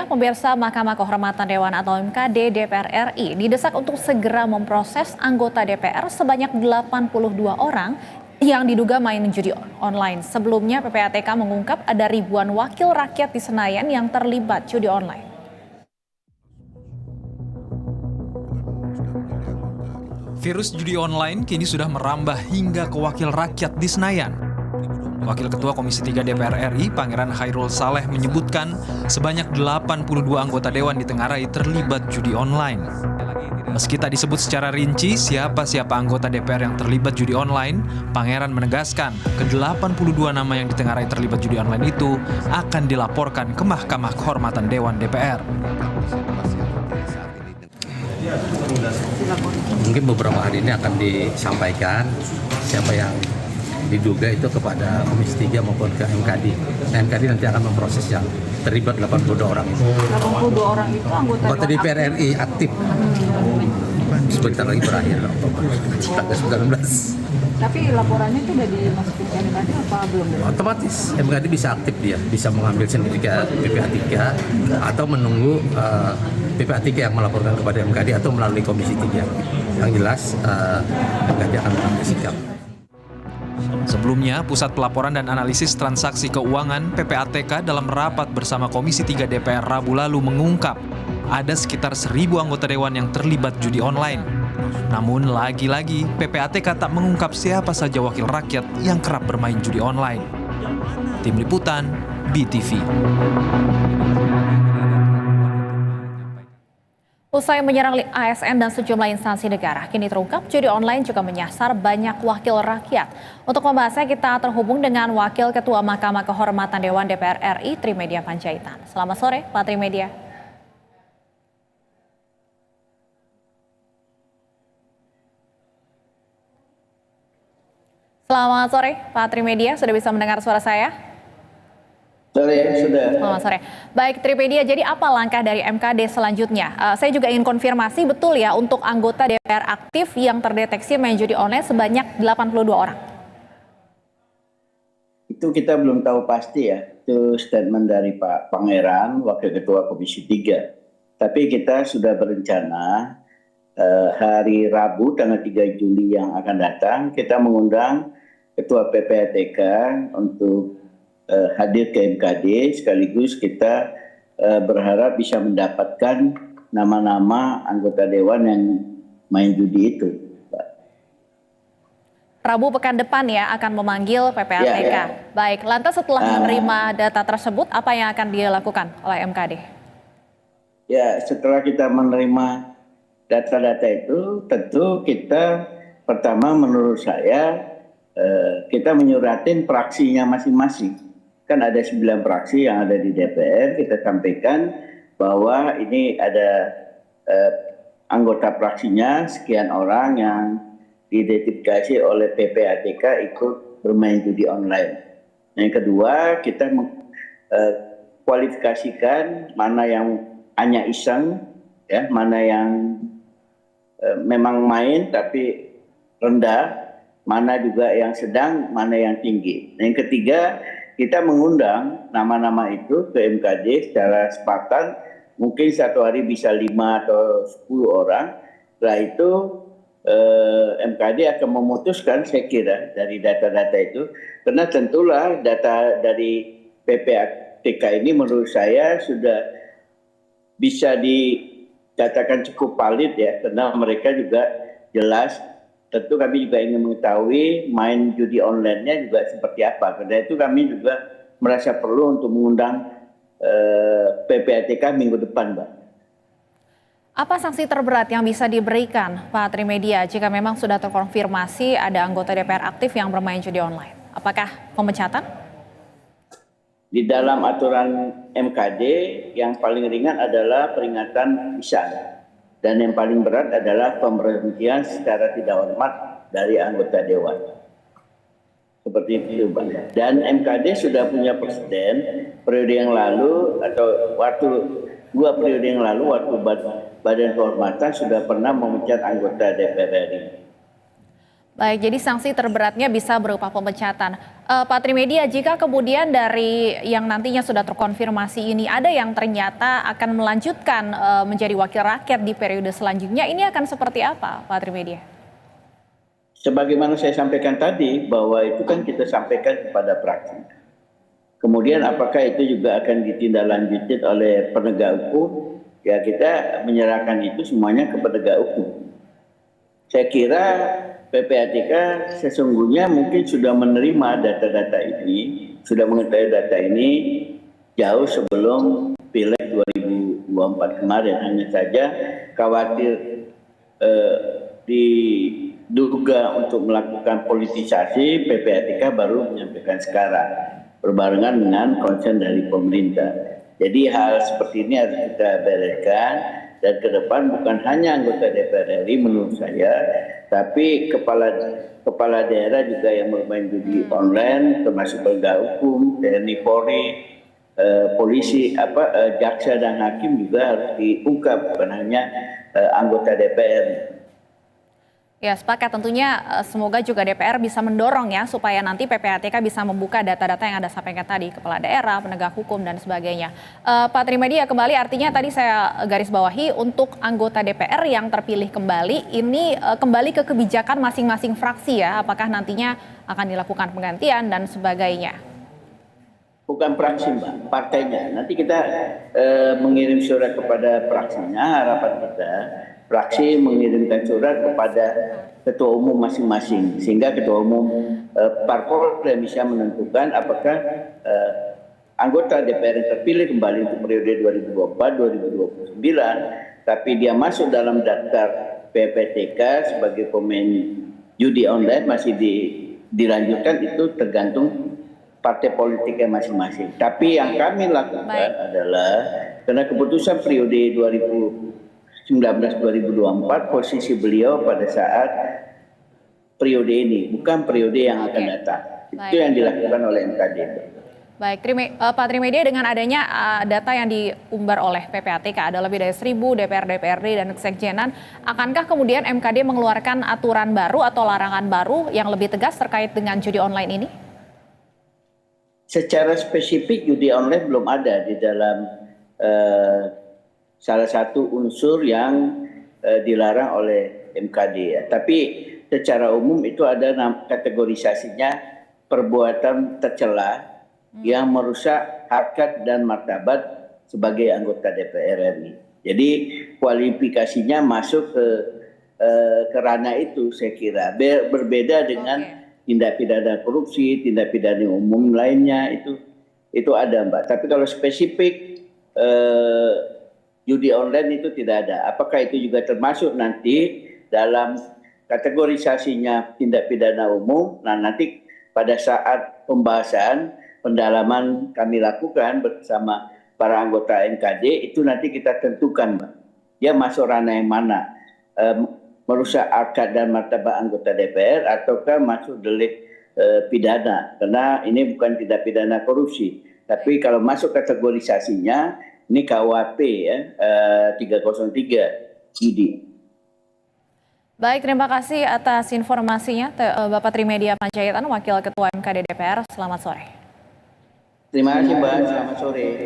Pemirsa Mahkamah Kehormatan Dewan atau MKD DPR RI didesak untuk segera memproses anggota DPR sebanyak 82 orang yang diduga main judi online. Sebelumnya PPATK mengungkap ada ribuan wakil rakyat di Senayan yang terlibat judi online. Virus judi online kini sudah merambah hingga ke wakil rakyat di Senayan. Wakil Ketua Komisi 3 DPR RI, Pangeran Khairul Saleh menyebutkan sebanyak 82 anggota Dewan di Tengarai terlibat judi online. Meski tak disebut secara rinci siapa anggota DPR yang terlibat judi online, Pangeran menegaskan ke-82 nama yang di Tengarai terlibat judi online itu akan dilaporkan ke Mahkamah Kehormatan Dewan DPR. Mungkin beberapa hari ini akan disampaikan siapa yang diduga itu kepada Komisi 3 maupun ke MKD. Nah, MKD nanti akan memproses yang terlibat 82 orang itu. 82 orang itu anggota DPR RI aktif. Sebentar lagi berakhir Oktober tanggal 19. Tapi laporannya itu udah dimasukin ke MKD apa belum? Otomatis MKD bisa aktif, dia bisa mengambil sendiri ke PPATK atau menunggu PPATK yang melaporkan kepada MKD atau melalui Komisi 3. Yang jelas MKD akan mengambil sikap. Sebelumnya, Pusat Pelaporan dan Analisis Transaksi Keuangan (PPATK) dalam rapat bersama Komisi 3 DPR Rabu lalu mengungkap ada sekitar 1.000 anggota Dewan yang terlibat judi online. Namun lagi-lagi PPATK tak mengungkap siapa saja wakil rakyat yang kerap bermain judi online. Tim Liputan, BTV. Usai menyerang ASN dan sejumlah instansi negara, kini terungkap judi online juga menyasar banyak wakil rakyat. Untuk membahasnya kita terhubung dengan Wakil Ketua Mahkamah Kehormatan Dewan DPR RI, Trimedia Panjaitan. Selamat sore, Pak Trimedia. Selamat sore, Pak Trimedia. Sudah bisa mendengar suara saya? Sudah. Selamat sore. Baik, Trimedia, jadi apa langkah dari MKD selanjutnya? Saya juga ingin konfirmasi betul ya untuk anggota DPR aktif yang terdeteksi main judi online sebanyak 82 orang. Itu kita belum tahu pasti ya. Itu statement dari Pak Pangeran, Wakil Ketua Komisi 3. Tapi kita sudah berencana hari Rabu tanggal 3 Juli yang akan datang, kita mengundang Ketua PPATK untuk hadir ke MKD, sekaligus kita berharap bisa mendapatkan nama-nama anggota Dewan yang main judi itu. Rabu pekan depan ya akan memanggil PPATK. Ya. Baik, lantas setelah menerima data tersebut, apa yang akan dilakukan oleh MKD? Ya, setelah kita menerima data-data itu, tentu kita pertama menurut saya kita menyuratin fraksinya masing-masing. Kan ada 9 fraksi yang ada di DPR, kita sampaikan bahwa ini ada anggota fraksinya sekian orang yang diidentifikasi oleh PPATK ikut bermain judi online. Yang kedua, kita kualifikasikan mana yang hanya iseng, ya, mana yang memang main tapi rendah, mana juga yang sedang, mana yang tinggi. Yang ketiga, kita mengundang nama-nama itu ke MKD secara sepakat, mungkin satu hari bisa 5 atau 10 orang. Setelah itu MKD akan memutuskan, saya kira, dari data-data itu. Karena tentulah data dari PPATK ini menurut saya sudah bisa dikatakan cukup valid ya, karena mereka juga jelas. Tentu kami juga ingin mengetahui main judi online-nya juga seperti apa. Karena itu kami juga merasa perlu untuk mengundang PPATK minggu depan, Mbak. Apa sanksi terberat yang bisa diberikan, Pak Trimedia, jika memang sudah terkonfirmasi ada anggota DPR aktif yang bermain judi online? Apakah pemecatan? Di dalam aturan MKD, yang paling ringan adalah peringatan lisan. Dan yang paling berat adalah pemberhentian secara tidak hormat dari anggota Dewan. Seperti itu, Bang. Dan MKD sudah punya presiden periode yang lalu atau dua periode yang lalu waktu Badan Kehormatan sudah pernah memecat anggota DPR RI. Baik, jadi sanksi terberatnya bisa berupa pemecatan. Pak Trimedia, jika kemudian dari yang nantinya sudah terkonfirmasi ini ada yang ternyata akan melanjutkan menjadi wakil rakyat di periode selanjutnya, ini akan seperti apa, Pak Trimedia? Sebagaimana saya sampaikan tadi, bahwa itu kan kita sampaikan kepada praksi. Kemudian apakah itu juga akan ditindaklanjuti oleh penegak hukum? Ya, kita menyerahkan itu semuanya ke penegak hukum. Saya kira PPATK sesungguhnya mungkin sudah menerima data-data ini, sudah mengetahui data ini jauh sebelum Pileg 2024 kemarin. Hanya saja khawatir diduga untuk melakukan politisasi, PPATK baru menyampaikan sekarang, berbarengan dengan konsen dari pemerintah. Jadi hal seperti ini harus kita bereskan, dan ke depan bukan hanya anggota DPR RI menurut saya, tapi kepala daerah juga yang bermain judi online, termasuk penegak hukum, TNI, Polri, polisi, jaksa dan hakim juga harus diungkap, bukan hanya anggota DPR. Ya, sepakat. Tentunya semoga juga DPR bisa mendorong ya supaya nanti PPATK bisa membuka data-data yang Anda sampaikan tadi, kepala daerah, penegak hukum dan sebagainya. Pak Trimedia, kembali artinya tadi saya garis bawahi untuk anggota DPR yang terpilih kembali, ini kembali ke kebijakan masing-masing fraksi ya, apakah nantinya akan dilakukan penggantian dan sebagainya. Bukan fraksi, Mbak, partainya. Nanti kita mengirim surat kepada fraksinya, harapan kita fraksi mengirimkan surat kepada ketua umum masing-masing, sehingga ketua umum parpol bisa menentukan apakah anggota DPR yang terpilih kembali untuk periode 2024-2029, tapi dia masuk dalam daftar PPATK sebagai pemain judi online masih dilanjutkan, itu tergantung partai politiknya masing-masing. Tapi yang kami lakukan adalah karena keputusan periode 2019-2024, posisi beliau pada saat periode ini, bukan periode yang akan datang. Itu yang dilakukan oleh MKD. Baik, Pak Trimedia, dengan adanya data yang diumbar oleh PPATK ada lebih dari 1.000 DPR-DPRD dan Sekjenan, akankah kemudian MKD mengeluarkan aturan baru atau larangan baru yang lebih tegas terkait dengan judi online ini? Secara spesifik judi online belum ada di dalam salah satu unsur yang dilarang oleh MKD ya. Tapi secara umum itu ada kategorisasinya perbuatan tercela yang merusak harkat dan martabat sebagai anggota DPR RI. Jadi kualifikasinya masuk ke ranah itu, saya kira. Berbeda dengan tindak pidana korupsi, tindak pidana umum lainnya, itu ada, Mbak. Tapi kalau spesifik judi online itu tidak ada. Apakah itu juga termasuk nanti dalam kategorisasinya tindak pidana umum? Nah, nanti pada saat pembahasan, pendalaman kami lakukan bersama para anggota MKD, itu nanti kita tentukan, Mbak. Dia masuk ranah yang mana? Merusak harkat dan martabat anggota DPR ataukah masuk delik pidana, karena ini bukan tindak pidana korupsi, tapi kalau masuk kategorisasinya ini KUHP ya, 303 judi. Baik, terima kasih atas informasinya Bapak Trimedia Panjaitan, Wakil Ketua MKD DPR. Selamat sore. Terima kasih, Mbak. Selamat sore.